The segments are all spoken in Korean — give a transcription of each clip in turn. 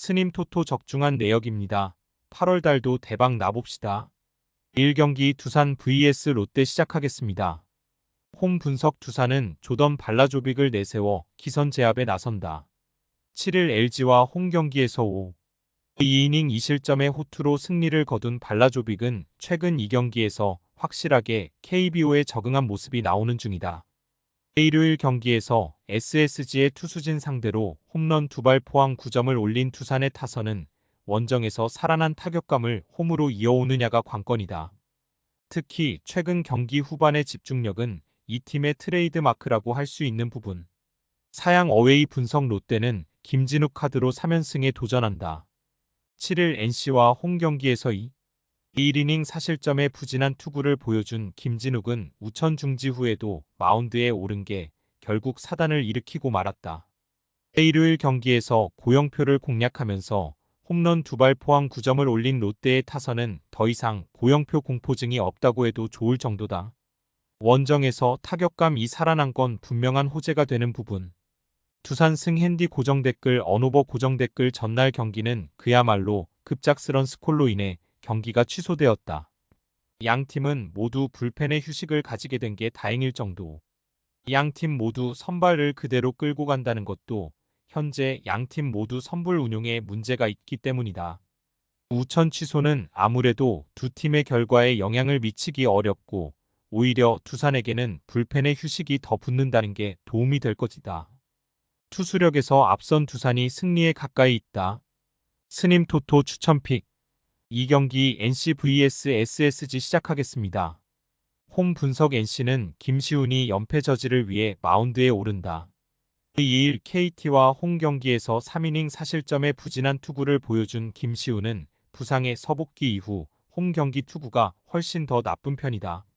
스님 토토 적중한 내역입니다. 8월 달도 대박 나봅시다. 1경기 두산 vs 롯데 시작하겠습니다. 홈 분석 두산은 조던 발라조빅을 내세워 기선 제압에 나선다. 7일 LG와 홈 경기에서 2이닝 2실점의 호투로 승리를 거둔 발라조빅은 최근 2경기에서 확실하게 KBO에 적응한 모습이 나오는 중이다. 일요일 경기에서 SSG의 투수진 상대로 홈런 2발 포항 9점을 올린 두산의 타선은 원정에서 살아난 타격감을 홈으로 이어오느냐가 관건이다. 특히 최근 경기 후반의 집중력은 이 팀의 트레이드 마크라고 할 수 있는 부분. 사양 어웨이 분석 롯데는 김진욱 카드로 3연승에 도전한다. 7일 NC와 홈 경기에서 1이닝 4실점의 부진한 투구를 보여준 김진욱은 우천 중지 후에도 마운드에 오른 게 결국 사단을 일으키고 말았다. 일요일 경기에서 고영표를 공략하면서 홈런 2발 포항 9점을 올린 롯데의 타선은 더 이상 고영표 공포증이 없다고 해도 좋을 정도다. 원정에서 타격감이 살아난 건 분명한 호재가 되는 부분. 두산 승 핸디 고정 댓글 언오버 고정 댓글 전날 경기는 그야말로 급작스런 스콜로 인해 경기가 취소되었다. 양 팀은 모두 불펜의 휴식을 가지게 된 게 다행일 정도. 양 팀 모두 선발을 그대로 끌고 간다는 것도 현재 양 팀 모두 선불 운용에 문제가 있기 때문이다. 우천 취소는 아무래도 두 팀의 결과에 영향을 미치기 어렵고 오히려 두산에게는 불펜의 휴식이 더 붙는다는 게 도움이 될 것이다. 투수력에서 앞선 두산이 승리에 가까이 있다. 스님 토토 추천픽 2경기 NC vs SSG 시작하겠습니다. 홈 분석 NC는 김시훈이 연패 저지를 위해 마운드에 오른다. 2일 KT와 홈 경기에서 3이닝 4실점의 부진한 투구를 보여준 김시훈은 부상의 서복귀 이후 홈 경기 투구가 훨씬 더 나쁜 편이다.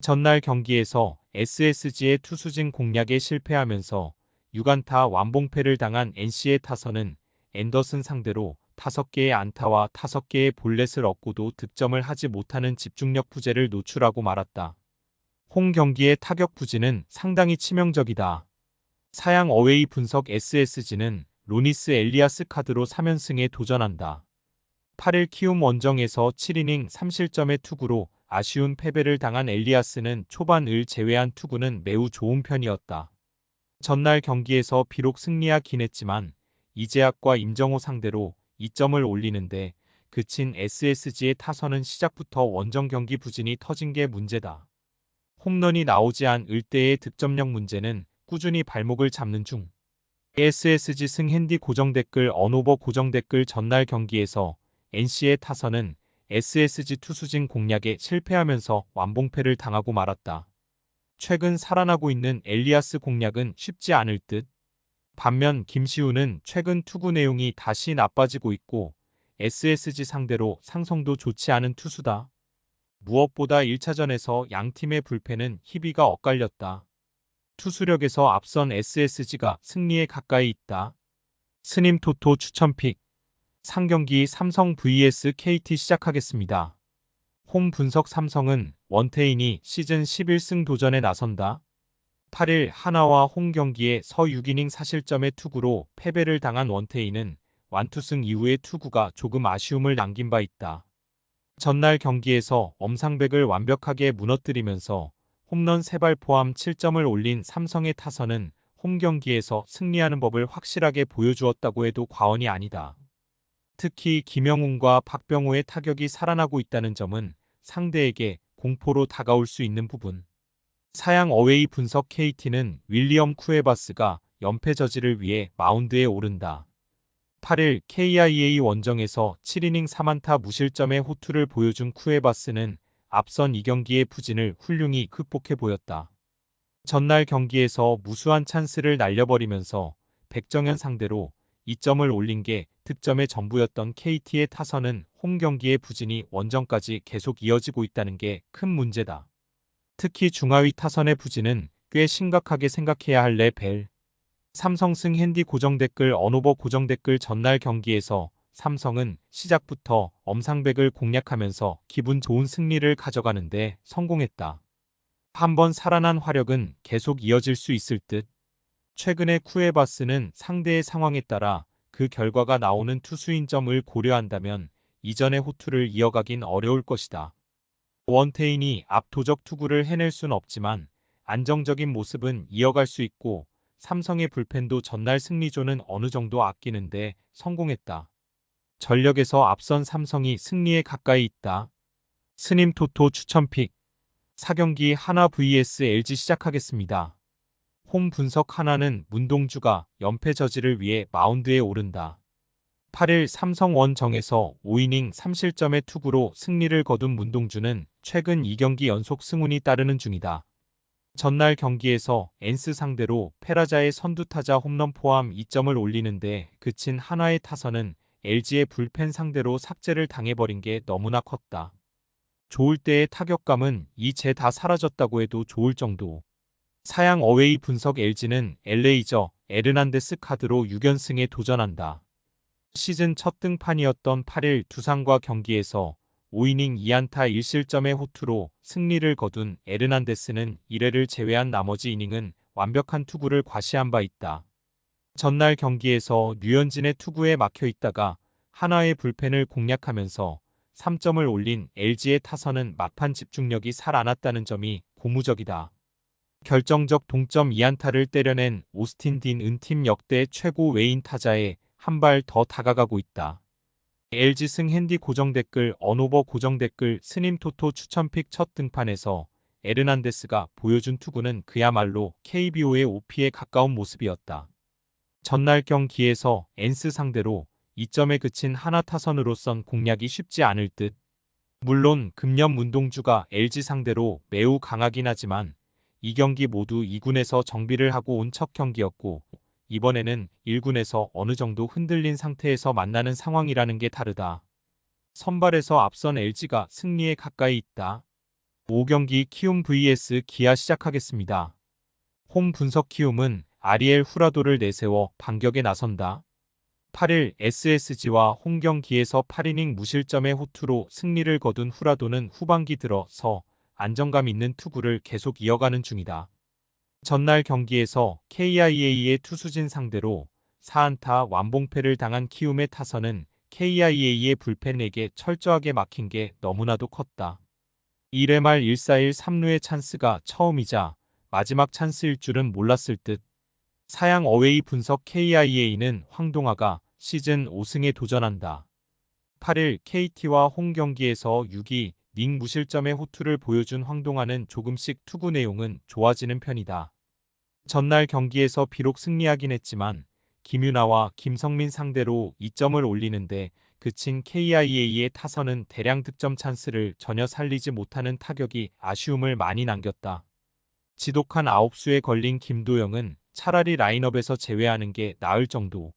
전날 경기에서 SSG의 투수진 공략에 실패하면서 6안타 완봉패를 당한 NC의 타선은 앤더슨 상대로 5개의 안타와 5개의 볼넷을 얻고도 득점을 하지 못하는 집중력 부재를 노출하고 말았다. 홈 경기의 타격 부진은 상당히 치명적이다. 사양 어웨이 분석 SSG는 로니스 엘리아스 카드로 3연승에 도전한다. 8일 키움 원정에서 7이닝 3실점의 투구로 아쉬운 패배를 당한 엘리아스는 초반을 제외한 투구는 매우 좋은 편이었다. 전날 경기에서 비록 승리하긴 했지만 이재학과 임정호 상대로 2점을 올리는데 그친 SSG의 타선은 시작부터 원정 경기 부진이 터진 게 문제다. 홈런이 나오지 않을 때의 득점력 문제는 꾸준히 발목을 잡는 중. SSG 승 핸디 고정 댓글 언오버 고정 댓글 전날 경기에서 NC의 타선은 SSG 투수진 공략에 실패하면서 완봉패를 당하고 말았다. 최근 살아나고 있는 엘리아스 공략은 쉽지 않을 듯. 반면 김시훈은 최근 투구 내용이 다시 나빠지고 있고 SSG 상대로 상성도 좋지 않은 투수다. 무엇보다 1차전에서 양팀의 불펜은 희비가 엇갈렸다. 투수력에서 앞선 SSG가 승리에 가까이 있다. 스님 토토 추천픽 상경기 삼성 vs KT 시작하겠습니다. 홈 분석 삼성은 원태인이 시즌 11승 도전에 나선다. 8일 하나와 홈 경기에 서 6이닝 4실점의 투구로 패배를 당한 원태인은 완투승 이후의 투구가 조금 아쉬움을 남긴 바 있다. 전날 경기에서 엄상백을 완벽하게 무너뜨리면서 홈런 3발 포함 7점을 올린 삼성의 타선은 홈 경기에서 승리하는 법을 확실하게 보여주었다고 해도 과언이 아니다. 특히 김영훈과 박병호의 타격이 살아나고 있다는 점은 상대에게 공포로 다가올 수 있는 부분. 사양 어웨이 분석 KT는 윌리엄 쿠에바스가 연패 저지를 위해 마운드에 오른다. 8일 KIA 원정에서 7이닝 3안타 무실점의 호투를 보여준 쿠에바스는 앞선 2경기의 부진을 훌륭히 극복해 보였다. 전날 경기에서 무수한 찬스를 날려버리면서 백정현 상대로 2점을 올린 게 득점의 전부였던 KT의 타선은 홈 경기의 부진이 원정까지 계속 이어지고 있다는 게 큰 문제다. 특히 중하위 타선의 부진은 꽤 심각하게 생각해야 할 레벨. 삼성 승 핸디 고정 댓글 언오버 고정 댓글 전날 경기에서 삼성은 시작부터 엄상백을 공략하면서 기분 좋은 승리를 가져가는데 성공했다. 한번 살아난 화력은 계속 이어질 수 있을 듯. 최근에 쿠에바스는 상대의 상황에 따라 그 결과가 나오는 투수인 점을 고려한다면 이전의 호투를 이어가긴 어려울 것이다. 원태인이 압도적 투구를 해낼 순 없지만 안정적인 모습은 이어갈 수 있고 삼성의 불펜도 전날 승리조는 어느 정도 아끼는데 성공했다. 전력에서 앞선 삼성이 승리에 가까이 있다. 스님 토토 추천픽 4경기 하나 vs LG 시작하겠습니다. 홈 분석 하나는 문동주가 연패 저지를 위해 마운드에 오른다. 8일 삼성 원정에서 5이닝 3실점의 투구로 승리를 거둔 문동주는 최근 2경기 연속 승운이 따르는 중이다. 전날 경기에서 엔스 상대로 페라자의 선두타자 홈런 포함 2점을 올리는데 그친 한화의 타선은 LG의 불펜 상대로 삭제를 당해버린 게 너무나 컸다. 좋을 때의 타격감은 이제 다 사라졌다고 해도 좋을 정도. 사양 어웨이 분석 LG는 LA저 에르난데스 카드로 6연승에 도전한다. 시즌 첫 등판이었던 8일 두산과 경기에서 5이닝 2안타 1실점의 호투로 승리를 거둔 에르난데스는 1회를 제외한 나머지 이닝은 완벽한 투구를 과시한 바 있다. 전날 경기에서 류현진의 투구에 막혀 있다가 한화의 불펜을 공략하면서 3점을 올린 LG의 타선은 막판 집중력이 살아났다는 점이 고무적이다. 결정적 동점 2안타를 때려낸 오스틴 딘은 팀 역대 최고 외인 타자에 한 발 더 다가가고 있다. LG 승 핸디 고정 댓글 언오버 고정 댓글 스님 토토 추천픽 첫 등판에서 에르난데스가 보여준 투구는 그야말로 KBO의 OP에 가까운 모습이었다. 전날 경기에서 엔스 상대로 2점에 그친 한화 타선으로선 공략이 쉽지 않을 듯. 물론 금년 문동주가 LG 상대로 매우 강하긴 하지만 이 경기 모두 2군에서 정비를 하고 온 첫 경기였고 이번에는 1군에서 어느 정도 흔들린 상태에서 만나는 상황이라는 게 다르다. 선발에서 앞선 LG가 승리에 가까이 있다. 5경기 키움 vs 기아 시작하겠습니다. 홈 분석 키움은 아리엘 후라도를 내세워 반격에 나선다. 8일 SSG와 홈경기에서 8이닝 무실점의 호투로 승리를 거둔 후라도는 후반기 들어서 안정감 있는 투구를 계속 이어가는 중이다. 전날 경기에서 KIA의 투수진 상대로 4안타 완봉패를 당한 키움의 타선은 KIA의 불펜에게 철저하게 막힌 게 너무나도 컸다. 1회 말 1-4-1 3루의 찬스가 처음이자 마지막 찬스일 줄은 몰랐을 듯. 사양 어웨이 분석 KIA는 황동아가 시즌 5승에 도전한다. 8일 KT와 홈 경기에서 6이닝 무실점의 호투를 보여준 황동아는 조금씩 투구 내용은 좋아지는 편이다. 전날 경기에서 비록 승리하긴 했지만 김유나와 김성민 상대로 2점을 올리는데 그친 KIA의 타선은 대량 득점 찬스를 전혀 살리지 못하는 타격이 아쉬움을 많이 남겼다. 지독한 아홉수에 걸린 김도영은 차라리 라인업에서 제외하는 게 나을 정도.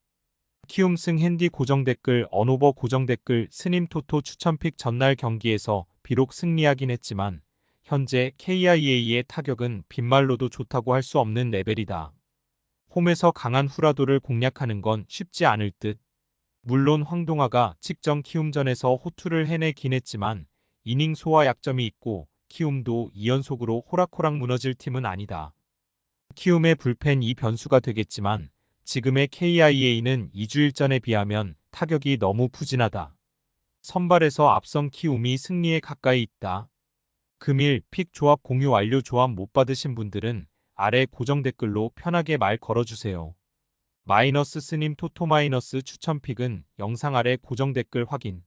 키움승 핸디 고정 댓글 언오버 고정 댓글 스님 토토 추천픽 전날 경기에서 비록 승리하긴 했지만 현재 KIA의 타격은 빈말로도 좋다고 할 수 없는 레벨이다. 홈에서 강한 후라도를 공략하는 건 쉽지 않을 듯. 물론 황동아가 직전 키움전에서 호투를 해내긴 했지만 이닝 소화 약점이 있고 키움도 2연속으로 호락호락 무너질 팀은 아니다. 키움의 불펜이 변수가 되겠지만 지금의 KIA는 2주일 전에 비하면 타격이 너무 푸진하다. 선발에서 앞선 키움이 승리에 가까이 있다. 금일 픽 조합 공유 완료. 조합 못 받으신 분들은 아래 고정 댓글로 편하게 말 걸어주세요. 마이너스 스님 토토 마이너스 추천픽은 영상 아래 고정 댓글 확인.